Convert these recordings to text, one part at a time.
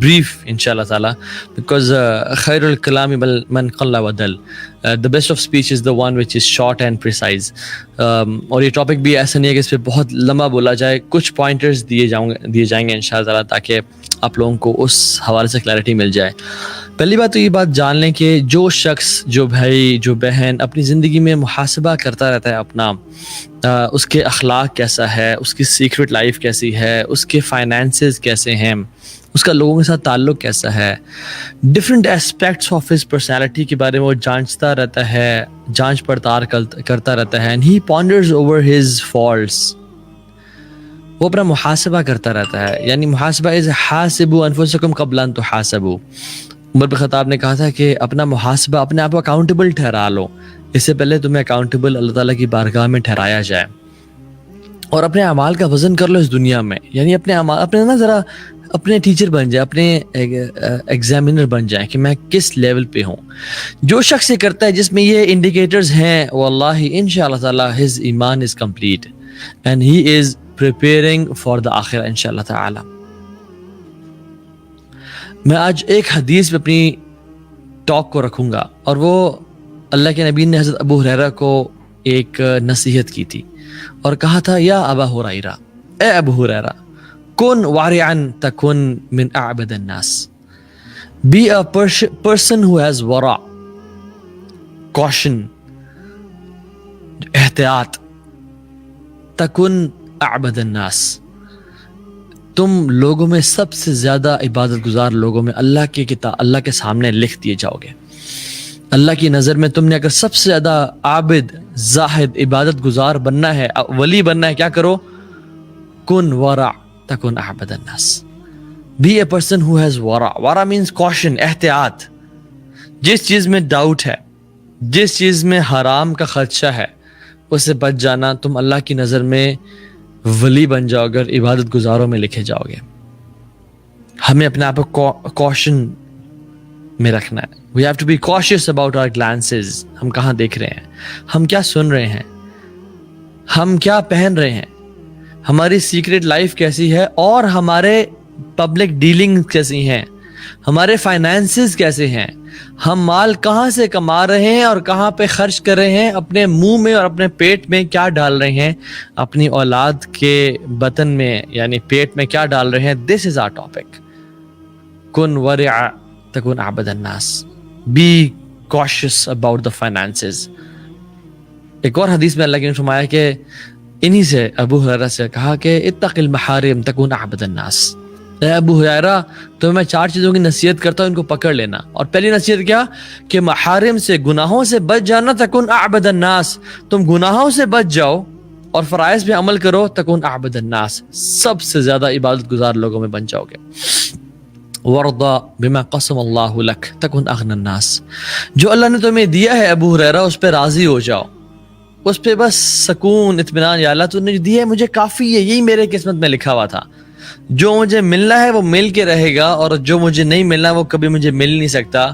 brief inshallah ta'ala, because khairul kalami man qalla wa dal, the best of speech is the one which is short and precise. اور یہ topic بھی ایسا نہیں ہے کہ اس پہ بہت لمبا بولا جائے، کچھ پوائنٹرز دیے جائیں گے انشاءاللہ تعالی، تاکہ آپ لوگوں کو اس حوالے سے کلیئرٹی مل جائے۔ پہلی بات تو یہ بات جان لیں کہ جو شخص، جو بھائی، جو بہن اپنی زندگی میں محاسبہ کرتا رہتا ہے اپنا، اس کے اخلاق کیسا ہے، اس کی سیکرٹ لائف کیسی ہے، اس کے فائنینسز کیسے ہیں، اس کا لوگوں کے ساتھ تعلق کیسا ہے، different aspects of his personality کے بارے میں وہ جانچتا رہتا ہے، جانچ پڑتال کرتا رہتا ہے، and he ponders over his faults, وہ اپنا محاسبہ کرتا رہتا ہے۔ یعنی محاسبہ از حاسبوا انفسکم قبل ان تحاسبوا۔ عمر بن خطاب نے کہا تھا کہ اپنا محاسبہ، اپنے آپ کو اکاؤنٹیبل ٹھہرا لو، اس سے پہلے تمہیں اکاؤنٹیبل اللہ تعالیٰ کی بارگاہ میں ٹھہرایا جائے، اور اپنے اعمال کا وزن کر لو اس دنیا میں۔ یعنی اپنے اعمال، اپنے نا ذرا اپنے ٹیچر بن جائے، اپنے ایگزامینر بن جائیں کہ میں کس لیول پہ ہوں۔ جو شخص یہ کرتا ہے، جس میں یہ انڈیکیٹرز ہیں، واللہ انشاءاللہ تعالی his ایمان is complete and he is preparing for the آخرہ انشاءاللہ تعالی۔ میں آج ایک حدیث پہ اپنی ٹاک کو رکھوں گا، اور وہ اللہ کے نبی نے حضرت ابو ہریرہ کو ایک نصیحت کی تھی، اور کہا تھا یا ابا ہریرہ، اے ابو ہریرہ، کن وارعا تکن من اعبد الناس، be a person who has ورع، caution، احتیاط، تکن اعبد الناس، تم لوگوں میں سب سے زیادہ عبادت گزار لوگوں میں اللہ کے سامنے لکھ دیے جاؤ گے۔ اللہ کی نظر میں تم نے اگر سب سے زیادہ عابد، زاہد، عبادت گزار بننا ہے، ولی بننا ہے، کیا کرو؟ کن ورع تکن اعبد الناس، be a person who has ورع۔ ورع means caution، احتیاط۔ جس چیز میں ڈاؤٹ ہے، جس چیز میں حرام کا خدشہ ہے، اس سے بچ جانا، تم اللہ کی نظر میں ولی بن جاؤ گے، عبادت گزاروں میں لکھے جاؤ گے۔ ہمیں اپنے آپ کو کوشن میں رکھنا ہے۔ We have to be cautious about our glances، ہم کہاں دیکھ رہے ہیں، ہم کیا سن رہے ہیں، ہم کیا پہن رہے ہیں، ہماری سیکرٹ لائف کیسی ہے، اور ہمارے پبلک ڈیلنگ کیسی ہیں، ہمارے فائنینسز کیسے ہیں، ہم مال کہاں سے کما رہے ہیں اور کہاں پہ خرچ کر رہے ہیں، اپنے منہ میں اور اپنے پیٹ میں کیا ڈال رہے ہیں، اپنی اولاد کے بطن میں یعنی پیٹ میں کیا ڈال رہے ہیں۔ دس از آر ٹاپک، کن ورع تکن عبد الناس، be cautious about the finances. ایک اور حدیث میں اللہ کے نے فرمایا کہ انہی سے ابو ہریرہ سے کہا کہ اتق المحارم تکن عبد الناس، اے ابو ہریرہ تو میں 4 چیزوں کی نصیحت کرتا ہوں، ان کو پکڑ لینا۔ اور پہلی نصیحت کیا کہ محارم سے، گناہوں سے بچ جانا، تکن اعبد الناس، تم گناہوں سے بچ جاؤ اور فرائض پہ عمل کرو، تکن اعبد الناس، سب سے زیادہ عبادت گزار لوگوں میں بن جاؤ گے۔ وارضا بما قسم اللہ لک تکن اغنی الناس، جو اللہ نے تمہیں دیا ہے ابو ہریرہ، اس پہ راضی ہو جاؤ، اس پہ بس سکون، اطمینان، یا اللہ تو نے جو دیا ہے مجھے کافی ہے، یہی میرے قسمت میں لکھا ہوا تھا، جو مجھے ملنا ہے وہ مل کے رہے گا، اور جو مجھے نہیں ملنا وہ کبھی مجھے مل نہیں سکتا۔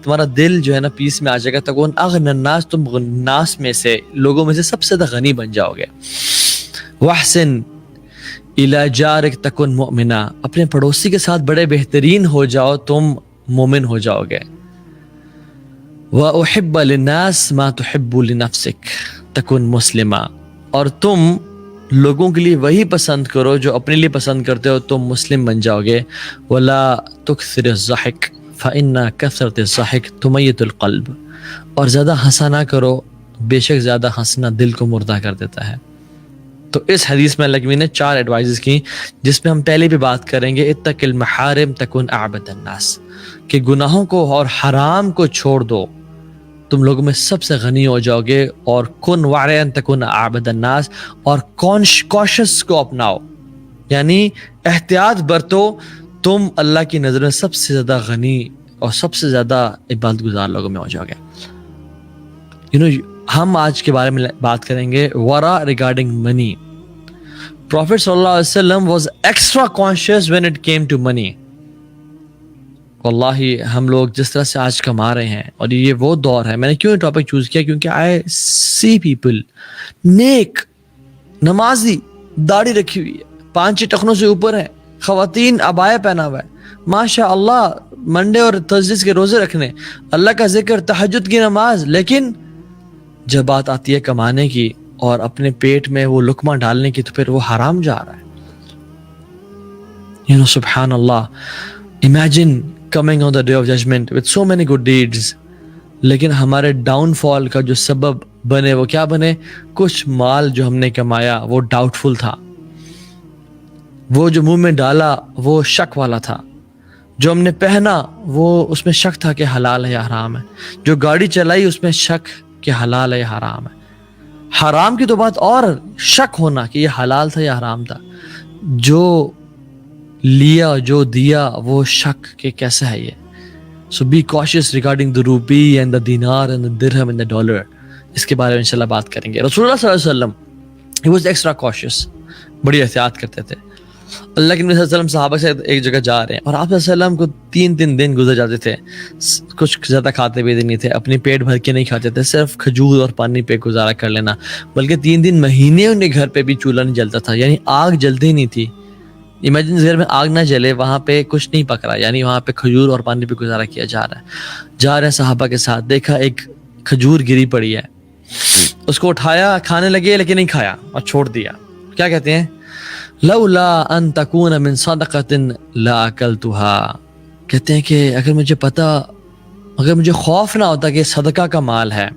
تمہارا دل جو ہے نا پیس میں آ جائے گا، تکون اغنی الناس، تم ناس میں سے، لوگوں میں سے سب سے زیادہ غنی بن جاؤ گے۔ واحسن الی جارک تکن مؤمنا، اپنے پڑوسی کے ساتھ بڑے بہترین ہو جاؤ، تم مومن ہو جاؤ گے۔ وَأُحِبَّ لِلنَّاسِ مَا تُحِبُّ لِنَفْسِكَ تکن مسلمہ، اور تم لوگوں کے لیے وہی پسند کرو جو اپنے لیے پسند کرتے ہو، تم مسلم بن جاؤ گے۔ وَلَا تُكْثِرِ الضَّحِكَ فَإِنَّ كَثْرَةَ الضَّحِكِ تُمَيِّتُ الْقَلْبَ، اور زیادہ ہنسا نہ کرو، بے شک زیادہ ہنسنا دل کو مردہ کر دیتا ہے۔ تو اس حدیث میں اللہ کے نبی نے 4 ایڈوائزز کی، جس میں ہم پہلے بھی بات کریں گے، اتق المحارم تکن اعبد الناس، کہ گناہوں کو اور حرام کو چھوڑ دو تم لوگوں میں سب سے غنی ہو جاؤ گے. اور کن وارن تکن عابد الناس, اور کوشش کو اپناؤ, یعنی احتیاط برتو, تم اللہ کی نظر میں سب سے زیادہ غنی اور سب سے زیادہ عبادت گزار لوگوں میں ہو جاؤ گے. ہم آج کے بارے میں بات کریں گے ورا ریگارڈنگ منی. Prophet صلی اللہ علیہ وسلم was extra cautious when it came to money. واللہ ہم لوگ جس طرح سے آج کما رہے ہیں, اور یہ وہ دور ہے, میں نے کیوں یہ ٹاپک چوز کیا, کیونکہ I see people نیک, نمازی, داڑھی رکھی ہوئی ہے, 5 ٹخنوں سے اوپر ہے, خواتین عبایا پہنا ہوا ہے, ماشاء اللہ منڈے اور تھرسڈے کے روزے رکھنے, اللہ کا ذکر, تہجد کی نماز, لیکن جب بات آتی ہے کمانے کی اور اپنے پیٹ میں وہ لقمہ ڈالنے کی, تو پھر وہ حرام جا رہا ہے. سبحان اللہ, imagine coming on the day of judgment with so many good deeds, لیکن ہمارے ڈاؤن فال کا جو سبب بنے وہ کیا بنے, کچھ مال جو ہم نے کمایا وہ ڈاؤٹ فل تھا, وہ جو منہ میں ڈالا وہ شک والا تھا, جو ہم نے پہنا وہ اس میں شک تھا کہ حلال ہے یا حرام ہے, جو گاڑی چلائی اس میں شک کہ حلال ہے یا حرام ہے. حرام کی تو بات اور, شک ہونا کہ یہ حلال تھا یا حرام تھا, جو لیا جو دیا وہ شک کہ کیسا ہے یہ. So be cautious regarding the rupee and the dinar and the dirham and the dollar. اس کے بارے میں انشاءاللہ بات کریں گے. رسول اللہ صلی اللہ علیہ وسلم he was extra cautious, بڑی احتیاط کرتے تھے. اللہ کے نبی صلی اللہ علیہ وسلم صحابہ سے ایک جگہ جا رہے ہیں, اور آپ صلی اللہ علیہ وسلم کو 3 دن گزر جاتے تھے, کچھ زیادہ کھاتے بھی نہیں تھے, اپنی پیٹ بھر کے نہیں کھاتے تھے, صرف کھجور اور پانی پہ گزارا کر لینا, بلکہ 3 دن مہینے ان کے گھر پہ بھی چولہا نہیں جلتا تھا, یعنی آگ جلتی نہیں تھی. امیجن گھر میں آگ نہ جلے, وہاں پہ کچھ نہیں پک رہا, یعنی وہاں پہ کھجور اور پانی پہ گزارا کیا جا رہا ہے. جا رہے ہیں صحابہ کے ساتھ, دیکھا ایک کھجور گری پڑی ہے, اس کو اٹھایا, کھانے لگے لیکن نہیں کھایا اور چھوڑ دیا. کیا کہتے ہیں, لولا ان تکون من صدقۃ لاکلتها, کہتے ہیں کہ اگر مجھے خوف نہ ہوتا کہ صدقہ کا مال ہے,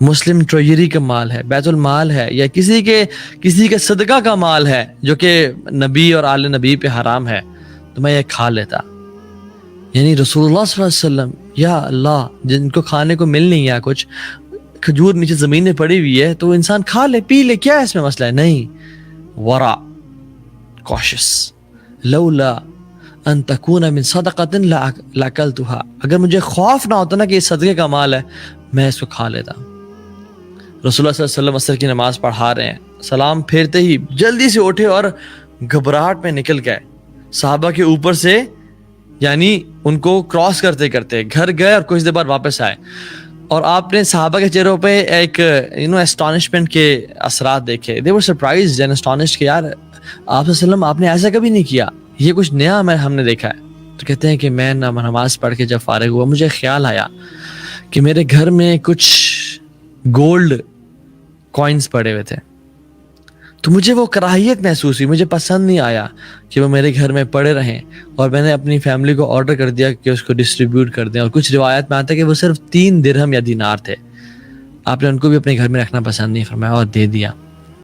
مسلم ٹریجری کا مال ہے, بیت المال ہے, یا کسی کے صدقہ کا مال ہے جو کہ نبی اور آل نبی پہ حرام ہے, تو میں یہ کھا لیتا. یعنی رسول اللہ صلی اللہ علیہ وسلم, یا اللہ جن کو کھانے کو مل نہیں ہے, کچھ کھجور نیچے زمین میں پڑی ہوئی ہے تو انسان کھا لے پی لے, کیا ہے اس میں مسئلہ ہے. نہیں, ورا cautious, لولا ان تکون من صدقۃ لاکلتها, اگر مجھے خوف نہ ہوتا نا کہ یہ صدقے کا مال ہے, میں اس کو کھا لیتا. رسول اللہ صلی اللہ علیہ وسلم عصر کی نماز پڑھا رہے ہیں, سلام پھیرتے ہی جلدی سے اٹھے اور گھبراہٹ میں نکل گئے صحابہ کے اوپر سے, یعنی ان کو کراس کرتے کرتے گھر گئے اور کچھ دیر بعد واپس آئے. اور آپ نے صحابہ کے چہروں پہ ایک اسٹانشمنٹ کے اثرات دیکھے. they were surprised and astonished کہ یار آپ صلی اللہ علیہ وسلم آپ نے ایسا کبھی نہیں کیا, یہ کچھ نیا ہم نے دیکھا ہے. تو کہتے ہیں کہ میں نماز پڑھ کے جب فارغ ہوا, مجھے خیال آیا کہ میرے گھر میں کچھ گولڈ کوائنز پڑے ہوئے تھے, تو مجھے وہ کراہیت محسوس ہوئی, مجھے پسند نہیں آیا کہ وہ میرے گھر میں پڑے رہیں, اور میں نے اپنی فیملی کو آرڈر کر دیا کہ اس کو ڈسٹریبیوٹ کر دیں. اور کچھ روایت میں آتا ہے کہ وہ صرف 3 درہم یا دینار تھے, آپ نے ان کو بھی اپنے گھر میں رکھنا پسند نہیں فرمایا اور دے دیا.